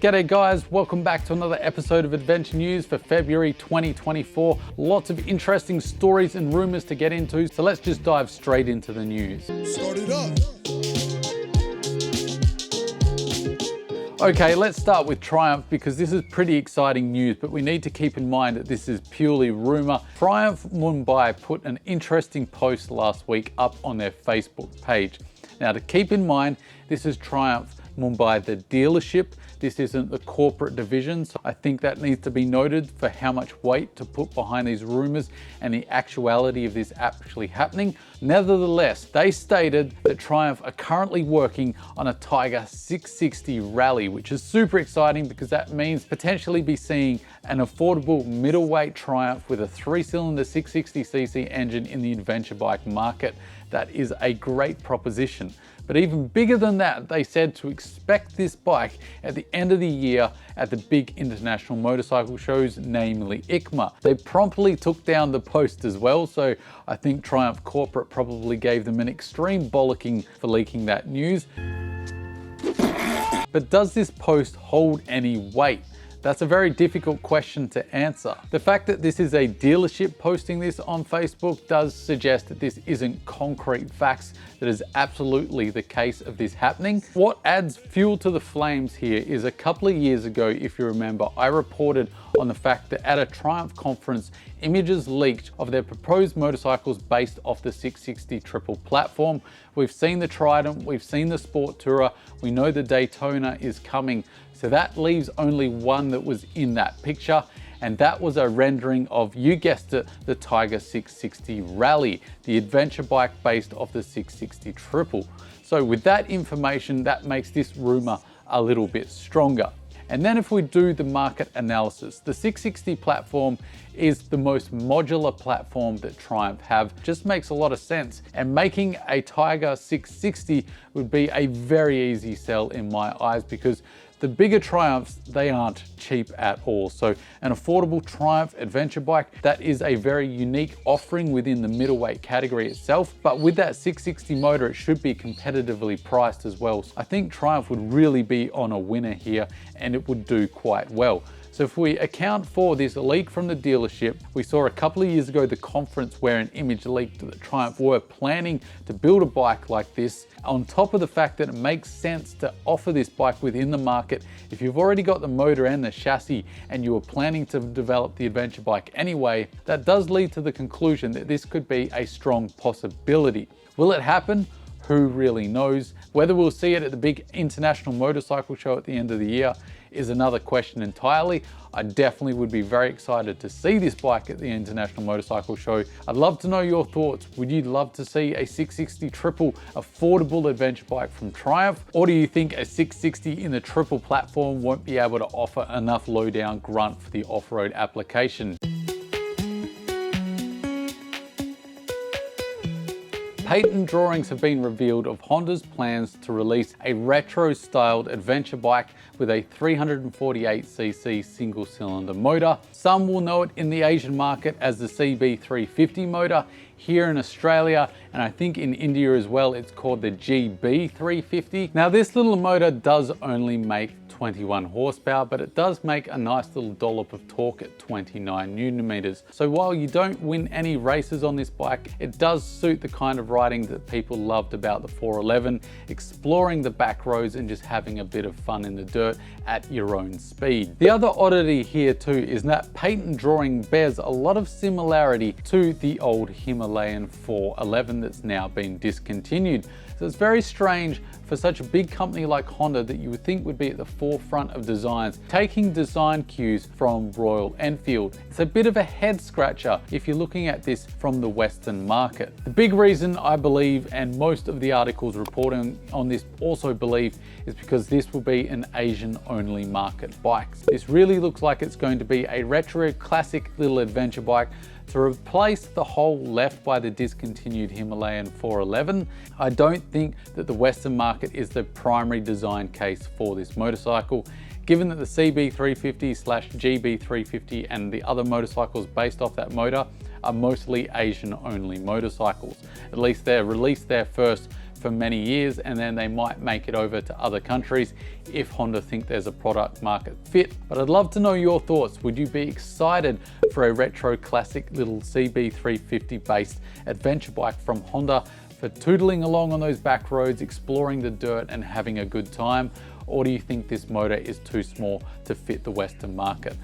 G'day guys, welcome back to another episode of Adventure News for February 2024. Lots of interesting stories and rumors to get into, so let's just dive straight into the news. Start it up. Okay, let's start with Triumph because this is pretty exciting news, but we need to keep in mind that this is purely rumor. Triumph Mumbai put an interesting post last week up on their Facebook page. Now to keep in mind, this is Triumph Mumbai, the dealership. This isn't the corporate division, so I think that needs to be noted for how much weight to put behind these rumors and the actuality of this actually happening. Nevertheless, they stated that Triumph are currently working on a Tiger 660 Rally, which is super exciting because that means potentially be seeing an affordable middleweight Triumph with a 3-cylinder 660cc engine in the adventure bike market. That is a great proposition. But even bigger than that, they said to expect this bike at the end of the year at the big international motorcycle shows, namely ICMA. They promptly took down the post as well, so I think Triumph Corporate probably gave them an extreme bollocking for leaking that news. But does this post hold any weight? That's a very difficult question to answer. The fact that this is a dealership posting this on Facebook does suggest that this isn't concrete facts, that is absolutely the case of this happening. What adds fuel to the flames here is a couple of years ago, if you remember, I reported on the fact that at a Triumph conference, images leaked of their proposed motorcycles based off the 660 triple platform. We've seen the Trident, we've seen the Sport Tourer, we know the Daytona is coming. So that leaves only one that was in that picture, and that was a rendering of, you guessed it, the Tiger 660 Rally, the adventure bike based off the 660 triple. So with that information, that makes this rumor a little bit stronger. And then if we do the market analysis, the 660 platform is the most modular platform that Triumph have. Just makes a lot of sense. And making a Tiger 660 would be a very easy sell in my eyes because the bigger Triumphs, they aren't cheap at all. So an affordable Triumph adventure bike, that is a very unique offering within the middleweight category itself. But with that 660 motor, it should be competitively priced as well. So I think Triumph would really be on a winner here and it would do quite well. So if we account for this leak from the dealership, we saw a couple of years ago the conference where an image leaked that Triumph were planning to build a bike like this, on top of the fact that it makes sense to offer this bike within the market. If you've already got the motor and the chassis and you were planning to develop the adventure bike anyway, that does lead to the conclusion that this could be a strong possibility. Will it happen? Who really knows? Whether we'll see it at the big international motorcycle show at the end of the year is another question entirely. I definitely would be very excited to see this bike at the International Motorcycle Show. I'd love to know your thoughts. Would you love to see a 660 triple affordable adventure bike from Triumph? Or do you think a 660 in the triple platform won't be able to offer enough low-down grunt for the off-road application? Patent drawings have been revealed of Honda's plans to release a retro-styled adventure bike with a 348cc single-cylinder motor. Some will know it in the Asian market as the Cb350 motor. Here in Australia, and I think in India as well, it's called the Cb350. Now this little motor does only make 21 horsepower, but it does make a nice little dollop of torque at 29 Newton meters. So while you don't win any races on this bike, it does suit the kind of riding that people loved about the 411, exploring the back roads and just having a bit of fun in the dirt at your own speed. The other oddity here too is that patent drawing bears a lot of similarity to the old Himalayan 411 that's now been discontinued. So it's very strange for such a big company like Honda that you would think would be at the forefront of designs, taking design cues from Royal Enfield. It's a bit of a head scratcher if you're looking at this from the Western market. The big reason I believe, and most of the articles reporting on this also believe, is because this will be an Asian only market bike. This really looks like it's going to be a retro classic little adventure bike to replace the hole left by the discontinued Himalayan 411. I don't think that the Western market is the primary design case for this motorcycle, given that the Cb350/GB350 and the other motorcycles based off that motor are mostly Asian only motorcycles. At least they're released there first for many years, and then they might make it over to other countries if Honda think there's a product market fit. But I'd love to know your thoughts. Would you be excited for a retro classic little CB350 based adventure bike from Honda for tootling along on those back roads, exploring the dirt and having a good time? Or do you think this motor is too small to fit the Western market?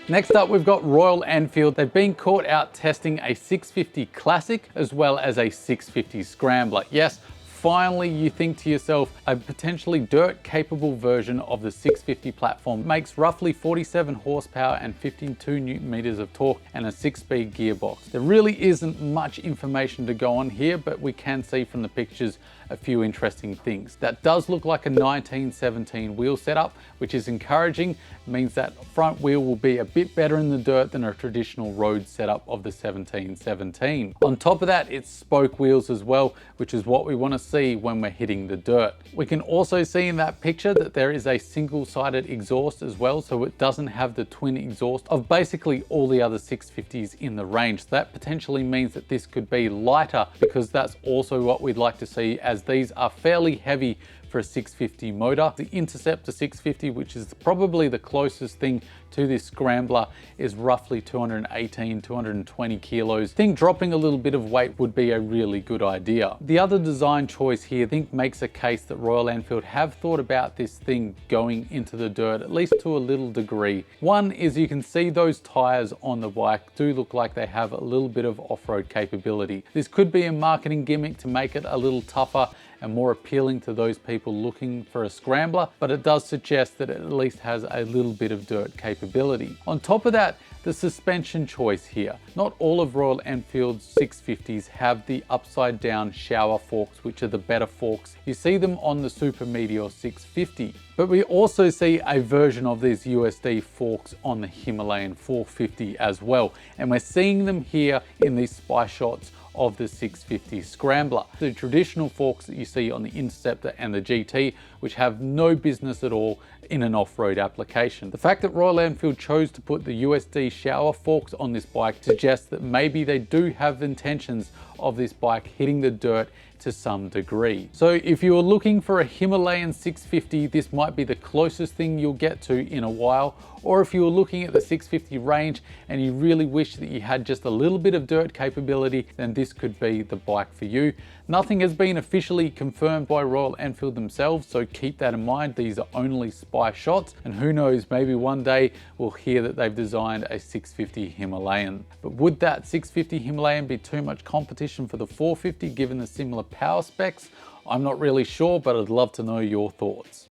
Next up, we've got Royal Enfield. They've been caught out testing a 650 Classic as well as a 650 Scrambler. Yes, finally you think to yourself, a potentially dirt-capable version of the 650 platform makes roughly 47 horsepower and 52 Newton meters of torque and a 6-speed gearbox. There really isn't much information to go on here, but we can see from the pictures a few interesting things. That does look like a 1917 wheel setup, which is encouraging. It means that front wheel will be a bit better in the dirt than a traditional road setup of the 1717. On top of that, it's spoke wheels as well, which is what we want to see when we're hitting the dirt. We can also see in that picture that there is a single-sided exhaust as well, so it doesn't have the twin exhaust of basically all the other 650s in the range. So that potentially means that this could be lighter, because that's also what we'd like to see, as these are fairly heavy for a 650 motor. The Interceptor 650, which is probably the closest thing to this Scrambler, is roughly 218, 220 kilos. I think dropping a little bit of weight would be a really good idea. The other design choice here, I think, makes a case that Royal Enfield have thought about this thing going into the dirt, at least to a little degree. One is you can see those tires on the bike do look like they have a little bit of off-road capability. This could be a marketing gimmick to make it a little tougher and more appealing to those people looking for a Scrambler, but it does suggest that it at least has a little bit of dirt capability. On top of that, the suspension choice here. Not all of Royal Enfield's 650s have the upside down shower forks, which are the better forks. You see them on the Super Meteor 650. But we also see a version of these USD forks on the Himalayan 450 as well. And we're seeing them here in these spy shots of the 650 Scrambler. The traditional forks that you see on the Interceptor and the GT, which have no business at all in an off-road application. The fact that Royal Enfield chose to put the USD shower forks on this bike suggests that maybe they do have intentions of this bike hitting the dirt to some degree. So if you're looking for a Himalayan 650, this might be the closest thing you'll get to in a while. Or if you're looking at the 650 range and you really wish that you had just a little bit of dirt capability, then this could be the bike for you. Nothing has been officially confirmed by Royal Enfield themselves, so keep that in mind. These are only spy shots, and who knows, maybe one day we'll hear that they've designed a 650 Himalayan. But would that 650 Himalayan be too much competition for the 450 given the similar power specs? I'm not really sure, but I'd love to know your thoughts.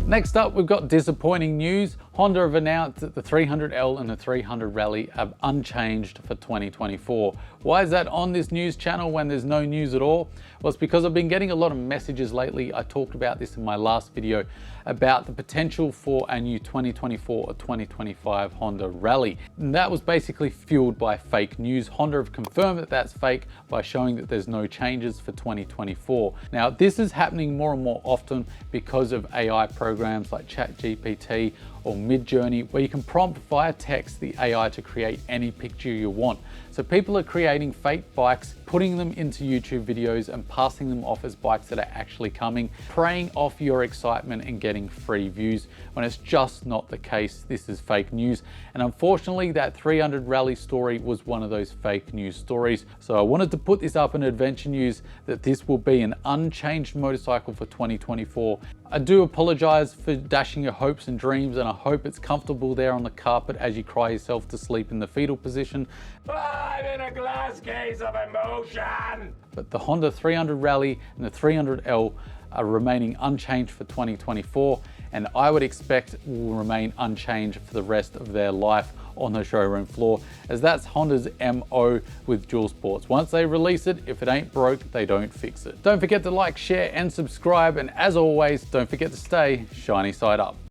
Next up, we've got disappointing news. Honda have announced that the 300L and the 300 Rally are unchanged for 2024. Why is that on this news channel when there's no news at all? Well, it's because I've been getting a lot of messages lately. I talked about this in my last video about the potential for a new 2024 or 2025 Honda Rally. And that was basically fueled by fake news. Honda have confirmed that that's fake by showing that there's no changes for 2024. Now, this is happening more and more often because of AI programs like ChatGPT or Midjourney, where you can prompt via text the AI to create any picture you want. So people are creating fake bikes, putting them into YouTube videos and passing them off as bikes that are actually coming, preying off your excitement and getting free views, when it's just not the case. This is fake news. And unfortunately, that 300 Rally story was one of those fake news stories. So I wanted to put this up in Adventure News that this will be an unchanged motorcycle for 2024. I do apologize for dashing your hopes and dreams, and I hope it's comfortable there on the carpet as you cry yourself to sleep in the fetal position. I'm in a glass case of emotion! But the Honda 300 Rally and the 300L are remaining unchanged for 2024, and I would expect will remain unchanged for the rest of their life on the showroom floor, as that's Honda's MO with dual sports. Once they release it, if it ain't broke, they don't fix it. Don't forget to like, share, and subscribe, and as always, don't forget to stay shiny side up.